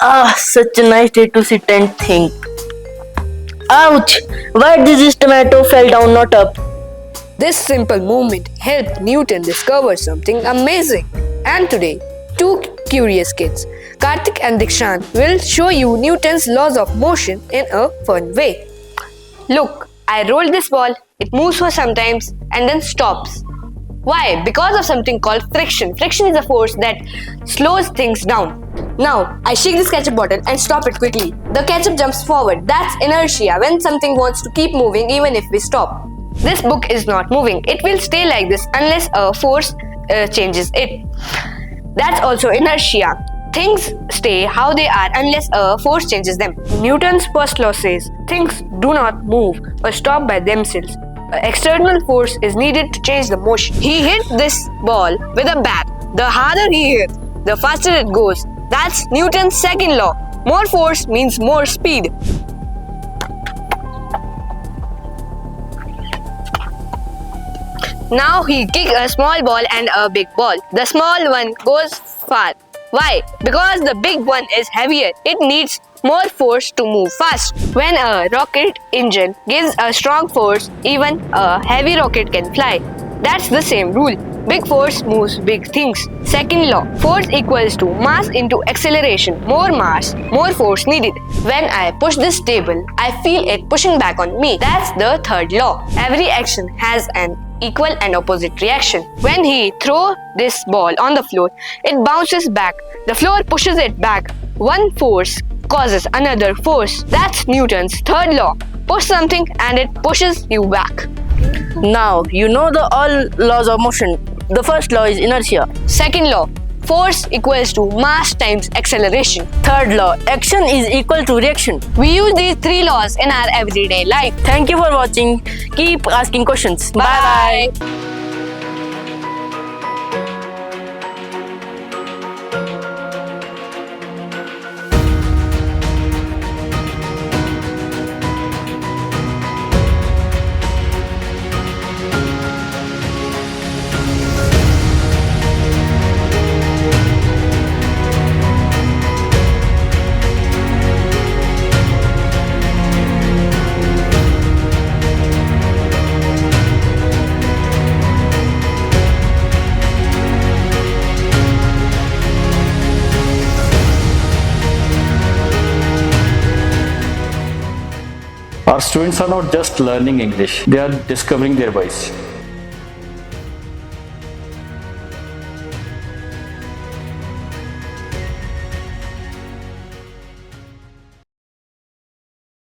Ah, such a nice day to sit and think. Ouch! Why did this tomato fell down, not up? This simple movement helped Newton discover something amazing. And today, two curious kids, Karthik and Dikshant, will show you Newton's laws of motion in a fun way. Look, I rolled this ball, it moves for some times and then stops. Why? Because of something called friction. Friction is a force that slows things down. Now, I shake this ketchup bottle and stop it quickly. The ketchup jumps forward. That's inertia, when something wants to keep moving even if we stop. This book is not moving. It will stay like this unless a force changes it. That's also inertia. Things stay how they are unless a force changes them. Newton's first law says things do not move or stop by themselves. An external force is needed to change the motion. He hit this ball with a bat. The harder he hits, the faster it goes. That's Newton's second law. More force means more speed. Now he kicks a small ball and a big ball. The small one goes far. Why? Because the big one is heavier. It needs more force to move fast. When a rocket engine gives a strong force, even a heavy rocket can fly. That's the same rule. Big force moves big things. Second law, force equals to mass into acceleration. More mass, more force needed. When I push this table, I feel it pushing back on me. That's the third law. Every action has an equal and opposite reaction. When he throws this ball on the floor, it bounces back. The floor pushes it back. One force causes another force. That's Newton's third law. Push something and it pushes you back. Now, you know the all laws of motion. The first law is inertia. Second law, force equals to mass times acceleration. Third law, action is equal to reaction. We use these three laws in our everyday life. Thank you for watching. Keep asking questions. Bye. Our students are not just learning English, they are discovering their voice.